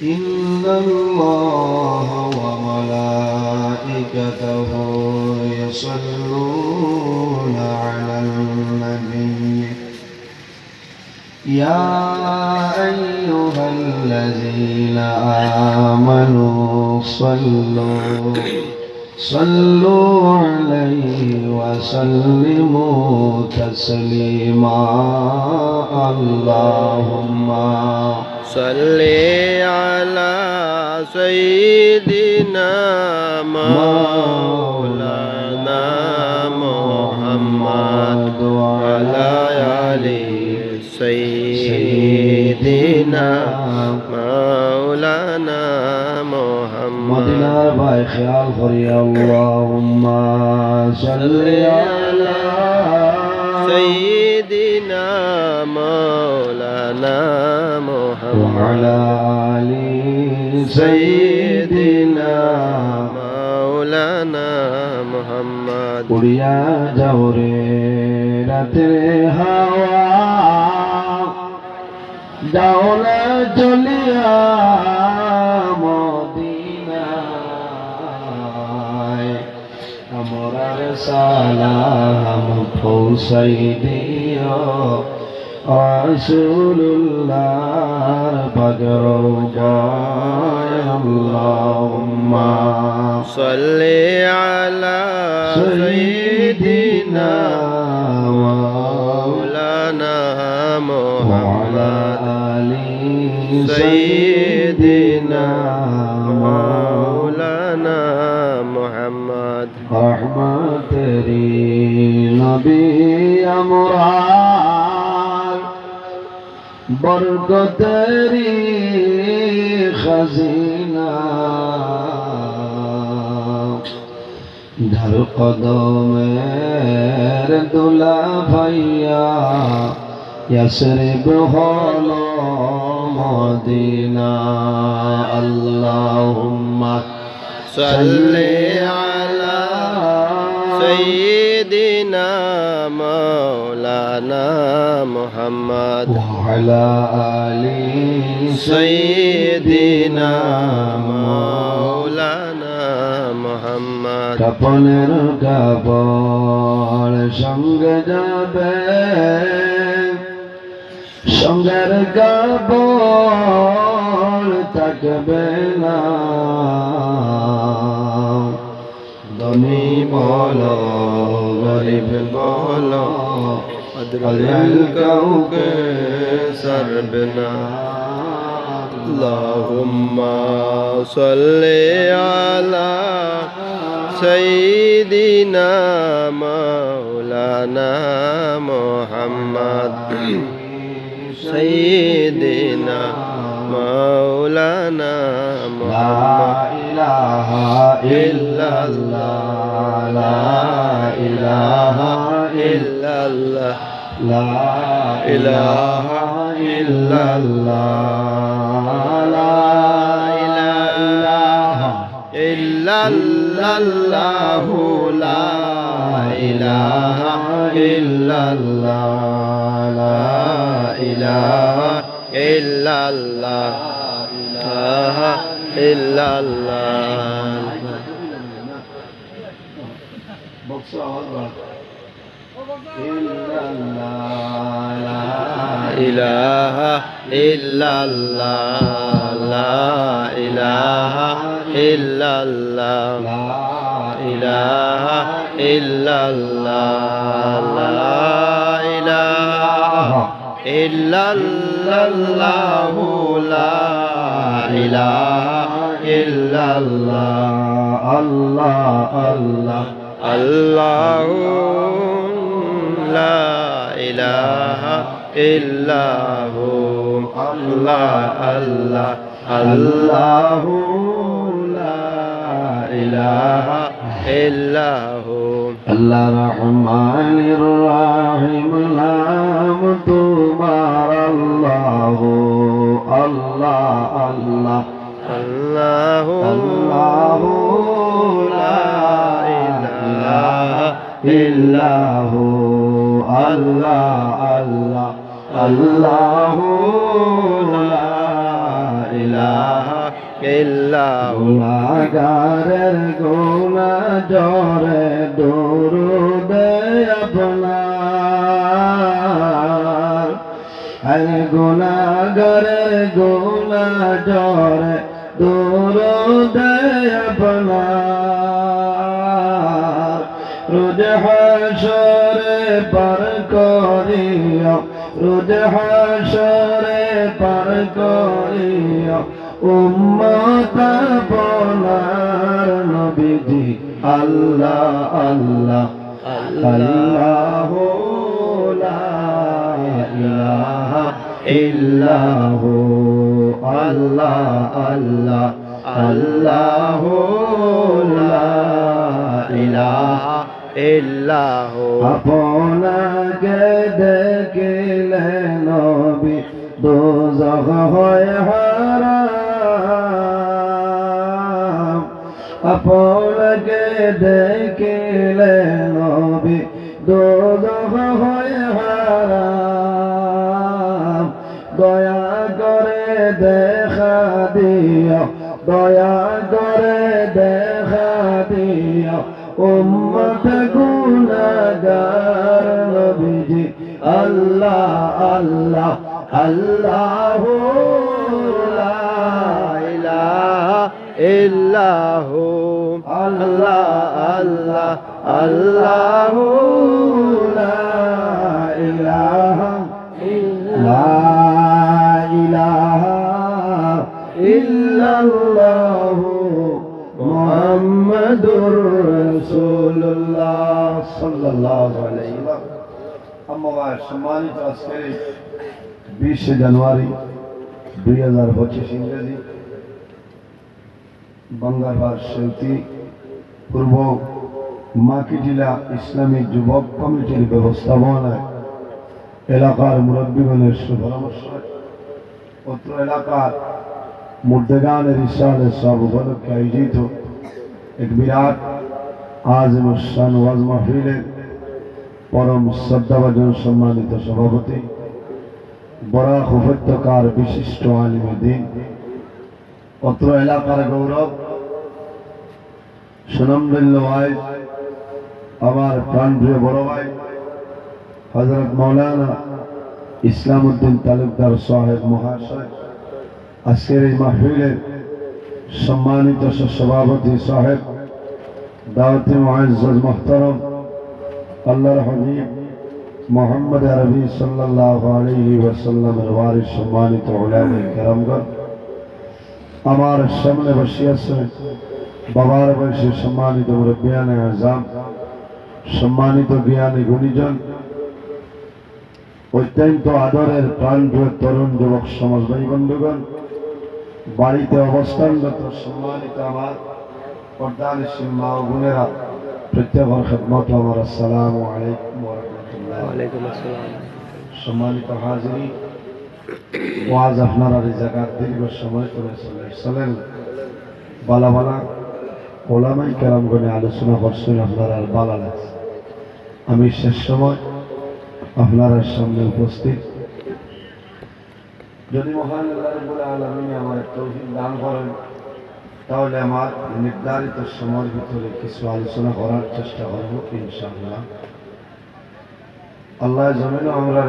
إن الله وملائكته يصلون على النبي يا أيها الذين آمنوا صلوا عليه وسلموا تسليما اللهم صل على سيدنا مولانا محمد وعلى آل سيدنا مولانا محمد مدينة باي خيال خري اللهم صل على سيدنا مولانا محمد وعلى آل سيدنا مولانا محمد উড়িয়া যাও রে রাতের হাওয়া যাও না চলিয়া মদিনায় আমরার সালাম পৌঁছাই দিও রাসূলুল্লাহর পাকের রওজায় আল্লাহুম্মা صل على سيدنا مولانا محمد سيدنا مولانا محمد رحمت تیری نبی امران برکت تیری خزینہ در قدمر دولا ভাইয়া ইয়াসরিব হলো মদিনা আল্লাহুম্মা صل على سيدنا مولانا محمد وعلى آل سيدنا مولانا محمد কাপনের কাপড় সঙ্গে যাবে সঙ্গের কাপড় থাকবে না ধনী বলো গরিব বলো আজরাইল কাউকে ছাড়বে না اللهم صل على سيدنا مولانا محمد سيدنا مولانا محمد لا إله إلا الله لا إله إلا الله لا إله إلا الله لا إله إلا الله لا إله إلا الله لا إله إلا الله إله إلا الله إله إلا الله لا إله إلا الله لا إله إلا الله لا إله إلا الله لا إله إلا الله الله الله الله لا إله إلا هو الله الله الله لا إله إلا هو الرحمن الرحيم نام تمار الله الله الله الله الله لا إله إلا هو الله الله الله لا إله ইল্লাহু গুনাহগারের গুনা জরে দরুদ আপনার আল গুনাহগারের গুনা জরে দরুদ আপনার রোজ হাশরে পার করিয়া রোজ হাশরে পার করিয়া উম্মত আপনার নবীজি আল্লাহ আল্লাহ আল্লাহু লা ইলাহা ইল্লাহু আল্লাহ আল্লাহ আল্লাহু লা ইলাহা ইল্লাহু আপনাকে দেখিলে নবী দোজখ হয় হারাম আপনাকে দেখিলে নবী দোজখ হয় হারাম দয়া করে দেখা দিও দয়া করে দেখা দিও উম্মত গুনাহগার নবীজি আল্লাহ আল্লাহ আল্লাহু লা ইলাহা ইল্লাহু আল্লাহ আল্লাহ আল্লাহু লা ইলাহা লা ইলাহা ইল্লাল্লাহু মুহাম্মাদুর রাসূলুল্লাহ সাল্লাল্লাহু আলাইহি ওয়াসাল্লাম। সম্মানিত আজকের 20 জানুয়ারি 2025 ইংরেজি বাংলার সেলতি পূর্ব মাকিটিলা ইসলামী যুবক কমিটির ব্যবস্থাপনায় এলাকার মুরব্বীগণের সুপরামর্শ অত্র এলাকার মুর্দেগানের ইসলামের সব উপলক্ষে আয়োজিত এক বিরাট আযিমুশ-শান ওয়াজ মাহফিলের পরম শ্রদ্ধাভাজন সম্মানিত সভাপতি বরাক উপত্যকার বিশিষ্ট আলিমে দ্বীন অত্র এলাকার গৌরব সুনামধন্য ভাই আমার প্রাণপ্রিয় বড় ভাই হযরত মাওলানা ইসলামউদ্দিন তালুকদার সাহেব মহাশয় আজকের এই মাহফিলের সম্মানিত সভাপতি সাহেব দাওয়াতে মুআজ্জাজ মুহতারাম আল্লাহর হাবিব মুহাম্মদ আরবি সাল্লাল্লাহু আলাইহি ওয়াসাল্লামের ওয়ারিস সম্মানিত উলামায়ে কেরামগণ আমার সামনে বসে আছেন বাবার বয়সে সম্মানিত মুরব্বিয়ানে আযম সম্মানিত জ্ঞানী গুণীজন অত্যন্ত আদরের প্রাণপ্রিয় তরুণ যুবক সমাজ ভাই বন্ধুগণ বাড়িতে অবস্থানরত সম্মানিত আমার পর্দানিশীল মা ও বোনেরা প্রত্যেকের খেদমত আমার আসসালামু আলাইকুম ওয়া রাহমাতুল্লাহ। ওয়ালাইকুম আসসালাম। সম্মানিত হাজিরিন ওয়াজ আপনারা এই জায়গার দীর্ঘ সময় করে চলেন বালা বালা ওলামায়ে কেরামগণে আলোচনা করছেন আপনারা ভালো লাগছে। আমি শেষ সময় আপনার সামনে উপস্থিত যদি মহান আল্লাহ রাব্বুল আলামিন আমার তৌফিক দান করেন তাহলে আমার নির্ধারিত সময়ের ভিতরে কিছু আলোচনা করার চেষ্টা করব ইনশাআল্লাহ। আল্লাহ জমিন আমরা